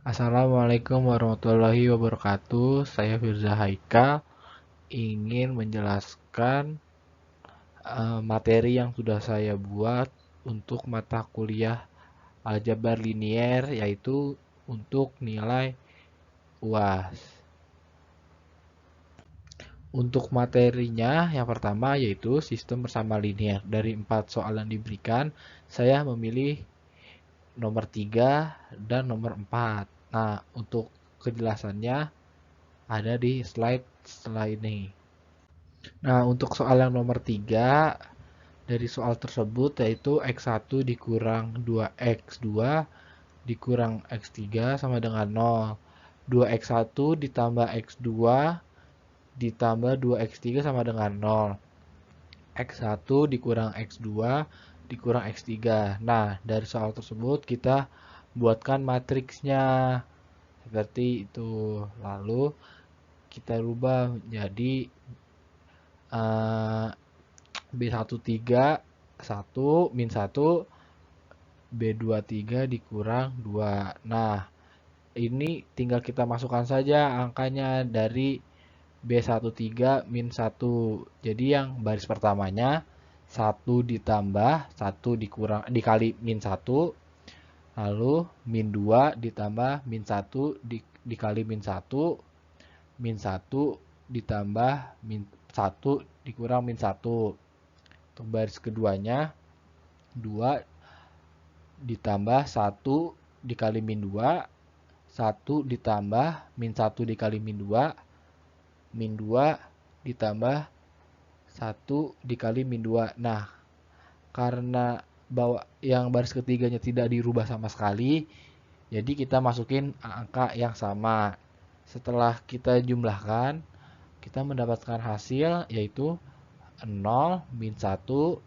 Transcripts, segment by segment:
Assalamualaikum warahmatullahi wabarakatuh. Saya Firza Haikal ingin menjelaskan materi yang sudah saya buat untuk mata kuliah aljabar linier, yaitu untuk nilai UAS. Untuk materinya yang pertama yaitu sistem bersama linier. Dari 4 soal yang diberikan, saya memilih nomor 3 dan nomor 4. Nah, untuk kejelasannya ada di slide setelah ini. Nah, untuk soal yang nomor 3, dari soal tersebut yaitu X1 dikurang 2X2 dikurang X3 sama dengan 0. 2X1 ditambah X2 ditambah 2X3 sama dengan 0. X1 dikurang X2 dikurang X3. Nah, dari soal tersebut kita buatkan matriksnya seperti itu. Lalu kita rubah menjadi B13 1 min 1 B23 dikurang 2. Nah, ini tinggal kita masukkan saja angkanya dari B13 min 1. Jadi yang baris pertamanya 1 ditambah 1 dikurang dikali min 1, lalu min 2 ditambah min 1 dikali min 1, min 1 ditambah min 1 dikurang min 1. Untuk baris keduanya 2 ditambah 1 dikali min 2, 1 ditambah min 1 dikali min 2, min 2 ditambah 1 dikali min 2. Nah, karena bahwa yang baris ketiganya tidak dirubah sama sekali, jadi kita masukin angka yang sama. Setelah kita jumlahkan, kita mendapatkan hasil yaitu 0, min 1,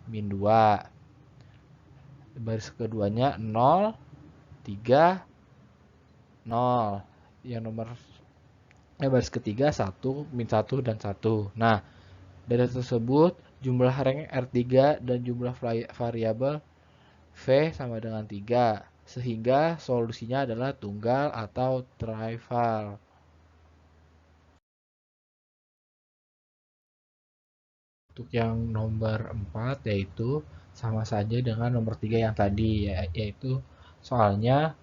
min 2. Baris keduanya 0, 3, 0. Yang nomor baris ketiga 1, min 1, dan 1. Nah, dari tersebut jumlah rank R3 dan jumlah variabel V sama dengan 3. Sehingga solusinya adalah tunggal atau trivial. Untuk yang nomor 4 yaitu sama saja dengan nomor 3 yang tadi, yaitu soalnya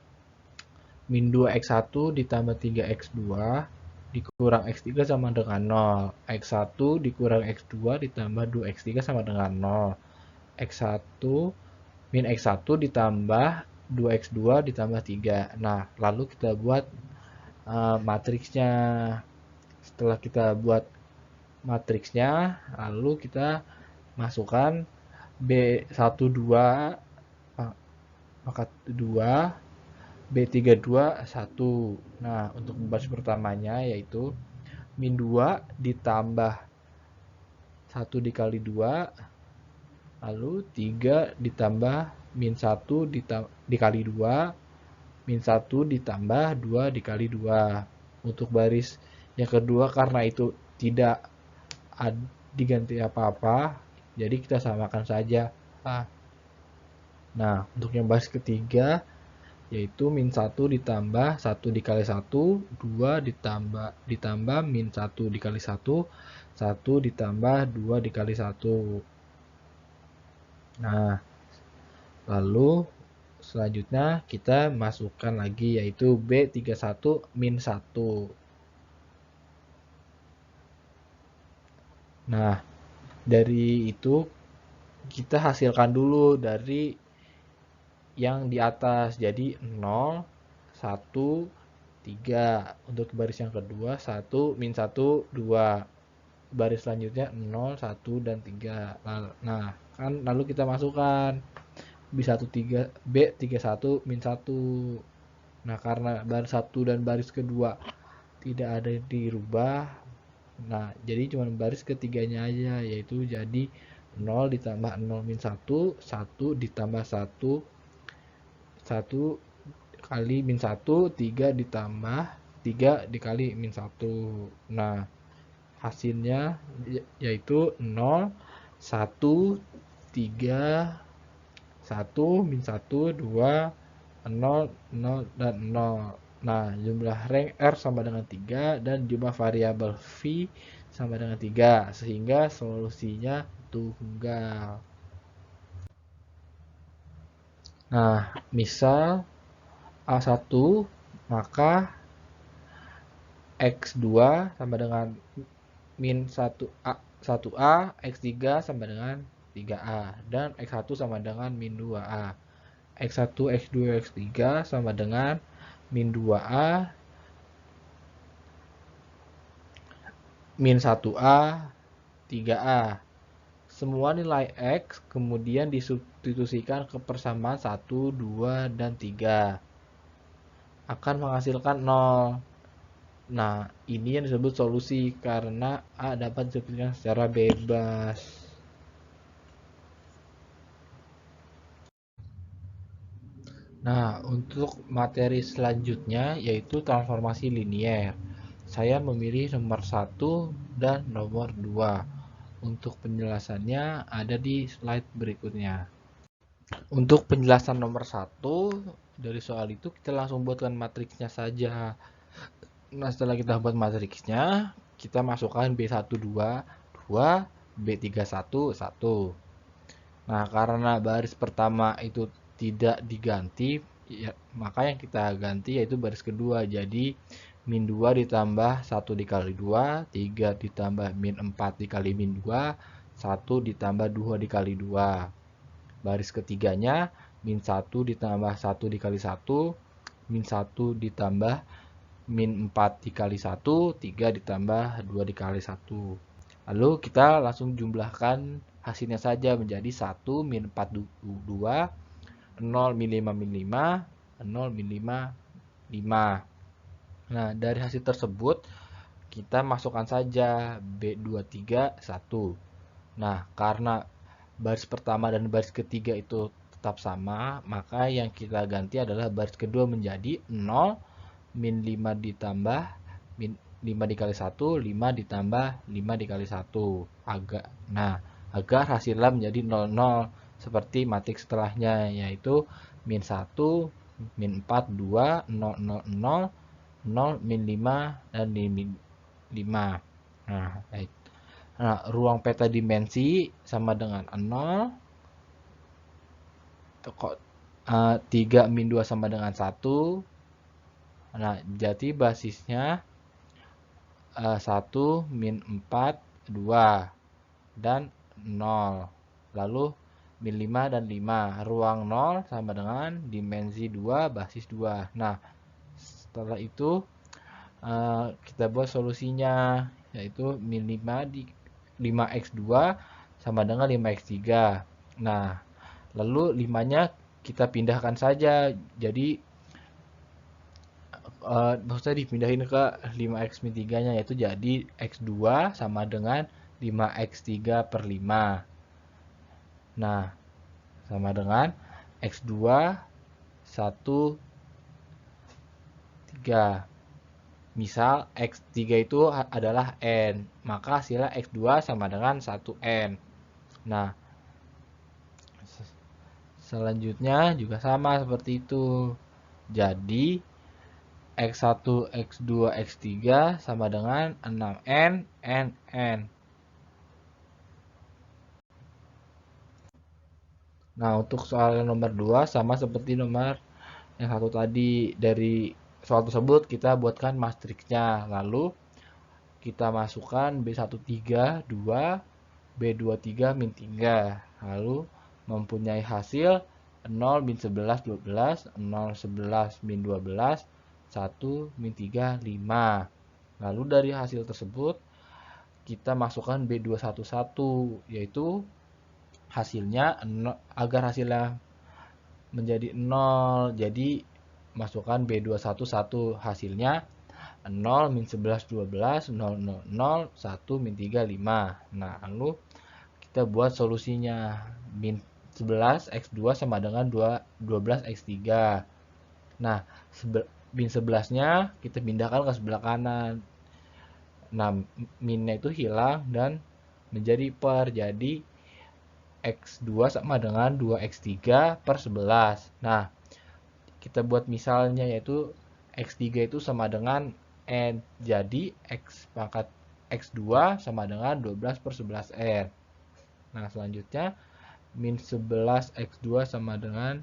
min 2x1 ditambah 3x2 dikurang x3 sama dengan 0. X1 dikurang x2 ditambah 2x3 sama dengan 0. X1 min x1 ditambah 2x2 ditambah 3. Nah, lalu kita buat matriksnya. Setelah kita buat matriksnya, lalu kita masukkan B12 pangkat 2, B32 1. Nah, untuk baris pertamanya yaitu min 2 ditambah 1 dikali 2, lalu 3 ditambah min 1 dikali 2, min 1 ditambah 2 dikali 2. Untuk baris yang kedua karena itu tidak diganti apa-apa, jadi kita samakan saja. Nah, untuk yang baris ketiga yaitu min 1 ditambah 1 dikali 1, 2 ditambah min 1 dikali 1, 1 ditambah 2 dikali 1. Nah, lalu selanjutnya kita masukkan lagi yaitu B31 min 1. Nah, dari itu kita hasilkan dulu dari yang di atas. Jadi 0, 1, 3. Untuk baris yang kedua 1, min 1, 2. Baris selanjutnya 0, 1, dan 3. Nah, kan lalu kita masukkan B31 min 1. Nah, karena baris 1 dan baris kedua tidak ada yang dirubah, nah jadi cuma baris ketiganya aja, yaitu jadi 0 ditambah 0 min 1, 1 ditambah 1, 1 kali min 1, 3 ditambah 3 dikali min 1. Nah, hasilnya yaitu 0, 1, 3, 1, min 1, 2, 0, 0, dan 0. Nah, jumlah rank R sama dengan 3 dan jumlah variabel V sama dengan 3, sehingga solusinya tunggal. Nah, misal A1, maka X2 sama dengan min 1A, 1A, X3 sama dengan 3A, dan X1 sama dengan min 2A. X1, X2, X3 sama dengan min 2A, min 1A, 3A. Semua nilai X kemudian disubstitusikan ke persamaan 1, 2, dan 3. Akan menghasilkan 0. Nah, ini yang disebut solusi karena A dapat disebutkan secara bebas. Nah, untuk materi selanjutnya yaitu transformasi linier. Saya memilih nomor 1 dan nomor 2. Untuk penjelasannya ada di slide berikutnya. Untuk penjelasan nomor 1, dari soal itu kita langsung buatkan matriksnya saja. Nah, setelah kita buat matriksnya, kita masukkan B12, 2, B31, 1. Nah, karena baris pertama itu tidak diganti, ya, maka yang kita ganti yaitu baris kedua. Jadi, min 2 ditambah 1 dikali 2, 3 ditambah min 4 dikali min 2, 1 ditambah 2 dikali 2. Baris ketiganya, min 1 ditambah 1 dikali 1, min 1 ditambah min 4 dikali 1, 3 ditambah 2 dikali 1. Lalu kita langsung jumlahkan hasilnya saja menjadi 1 min 4 2, 0 min 5 min 5, 0 min 5 5. Nah, dari hasil tersebut kita masukkan saja B23 1. Nah, karena baris pertama dan baris ketiga itu tetap sama, maka yang kita ganti adalah baris kedua menjadi 0 min 5 ditambah min 5 dikali 1, 5 ditambah 5 dikali 1. Agar hasilnya menjadi 0, 0 seperti matriks setelahnya, yaitu min 1, min 4, 2, 0, 0, 0, 0, min 5, dan min 5. Nah, ruang peta dimensi sama dengan 0, 3 min 2 sama dengan 1. Nah, jadi basisnya 1, min 4, 2, dan 0. Lalu min 5 dan 5. Ruang 0 sama dengan dimensi 2, basis 2. Nah, setelah itu kita buat solusinya, yaitu min 5 di 5x2 sama dengan 5x3. Nah, lalu 5-nya kita pindahkan saja. Jadi maksudnya dipindahin ke 5x min 3-nya, yaitu jadi x2 sama dengan 5x3 per 5. Nah, sama dengan x2 1 3. Misal x3 itu adalah n, maka hasilnya x2 sama dengan 1n. Nah, selanjutnya juga sama seperti itu. Jadi x1, x2, x3 sama dengan 6n, n. Nah, untuk soal nomor 2 sama seperti nomor yang satu tadi. Dari soal tersebut kita buatkan matriksnya. Lalu kita masukkan B13, 2, B23, min 3. Lalu mempunyai hasil 0, min 11, 12, 0, 11, min 12, 1, min 3, 5. Lalu dari hasil tersebut kita masukkan B211, yaitu hasilnya, agar hasilnya menjadi 0, jadi masukkan B211, hasilnya 0, min 11, 12, 0, 0, 0, 1, min 3, 5. Nah, lalu kita buat solusinya. Min 11 x2 sama dengan 12 x3. Nah, min 11-nya kita pindahkan ke sebelah kanan. Nah, minnya itu hilang dan menjadi per. Jadi x2 sama dengan 2x3 per 11. Nah, kita buat misalnya, yaitu X3 itu sama dengan N. Jadi X pangkat X2 sama dengan 12 per 11 N. Nah, selanjutnya min 11 X2 sama dengan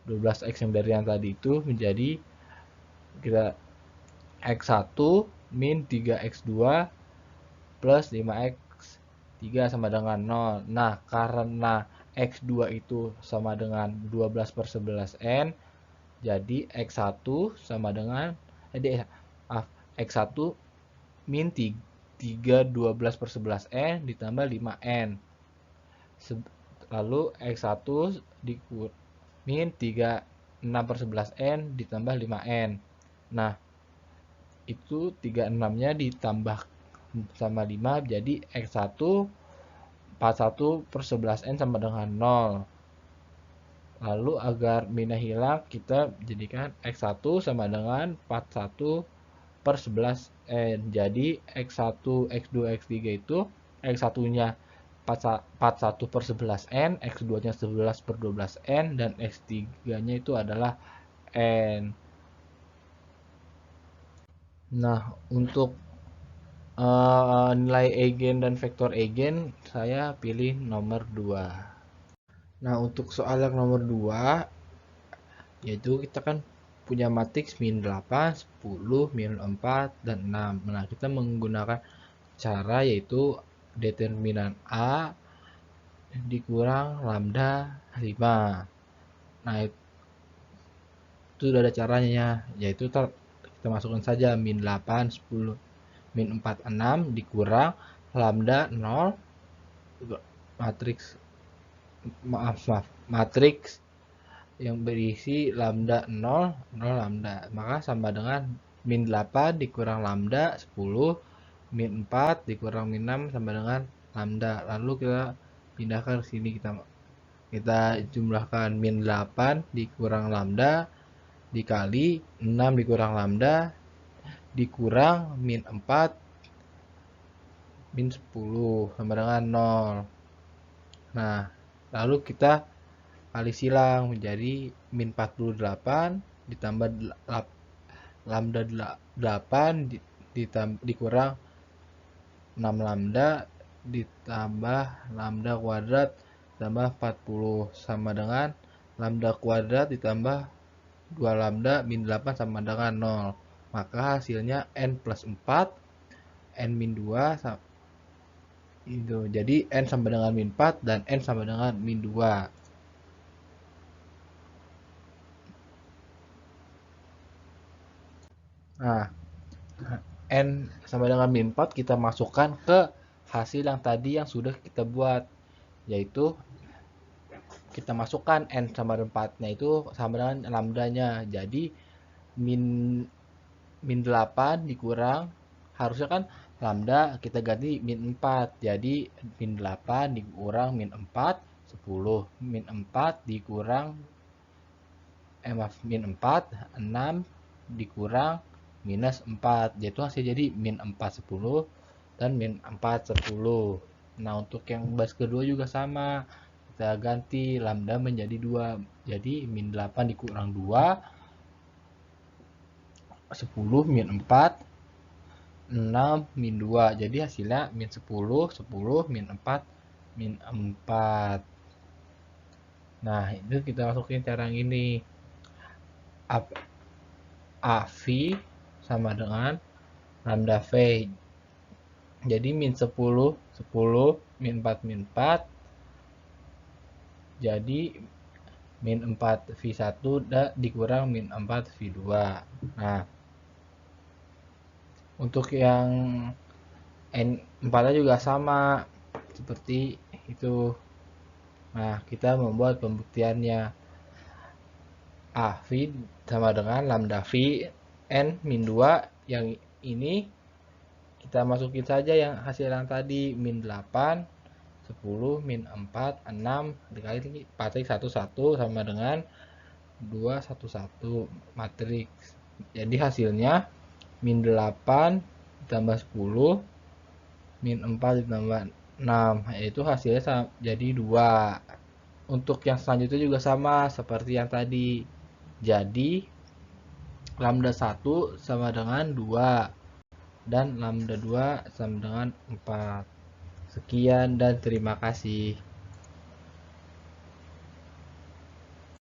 12X yang dari yang tadi itu menjadi kita X1 min 3X2 plus 5X3 sama dengan 0. Nah, karena X2 itu sama dengan 12 per 11 N, jadi X1 sama dengan X1 min 3 12 per 11 N ditambah 5N. Lalu X1 min 3 6 per 11 N ditambah 5N. Nah, itu 36-nya ditambah sama 5, jadi X1 41 per 11 N sama dengan 0. Lalu agar minnya hilang, kita jadikan X1 sama dengan 41 per 11 N. Jadi X1, X2, X3 itu X1-nya 41 per 11 N, X2-nya 11 per 12 N, dan X3-nya itu adalah N. Nah, untuk nilai eigen dan vektor eigen, saya pilih nomor 2. Nah, untuk soal yang nomor 2, yaitu kita kan punya matriks min 8, 10, min 4, dan 6. Nah, kita menggunakan cara yaitu determinan A dikurang lambda 5. Nah, itu sudah ada caranya, yaitu kita masukkan saja min 8, 10, min 4, 6 dikurang lambda 0 matriks yang berisi lambda 0, 0 lambda. Maka sama dengan min 8 dikurang lambda 10, min 4 dikurang min 6 sama dengan lambda. Lalu kita pindahkan ke sini, kita jumlahkan min 8 dikurang lambda dikali 6 dikurang lambda dikurang min 4 min 10 sama dengan 0. Nah, lalu kita kali silang menjadi min 48 ditambah lambda 8 dikurang 6 lambda ditambah lambda kuadrat ditambah 40 sama dengan lambda kuadrat ditambah 2 lambda min 8 sama dengan 0. Maka hasilnya N plus 4, N min 2 itu. Jadi N sama dengan min 4 dan N sama dengan min 2. Nah, N sama dengan min 4 kita masukkan ke hasil yang tadi yang sudah kita buat, yaitu kita masukkan N sama dengan 4-nya itu sama dengan lambdanya. Jadi min 8 dikurang, harusnya kan lambda kita ganti min 4. Jadi min 8 dikurang min 4, 10. Min 4 dikurang min 4, 6 dikurang minus 4. Yaitu hasil jadi min 4, 10 dan min 4, 10. Nah, untuk yang baris kedua juga sama. Kita ganti lambda menjadi 2. Jadi min 8 dikurang 2, 10 min 4, 6 min 2. Jadi hasilnya min 10, 10 min 4, min 4. Nah, itu kita masukin cara yang ini. AV sama dengan lambda V. Jadi min 10, 10, min 4, min 4. Jadi min 4 V1 dikurang min 4 V2. Nah, untuk yang N4 juga sama seperti itu. Nah, kita membuat pembuktiannya. AV sama dengan lambda V N min 2. Yang ini kita masukin saja yang hasil yang tadi, min 8, 10, min 4, 6 dikali matriks 1, 1 sama dengan 2, 1, 1 matriks. Jadi hasilnya min 8 ditambah 10 min 4 ditambah 6, yaitu hasilnya jadi 2. Untuk yang selanjutnya juga sama seperti yang tadi, Jadi lambda 1 sama dengan 2 dan lambda 2 sama dengan 4. Sekian dan terima kasih.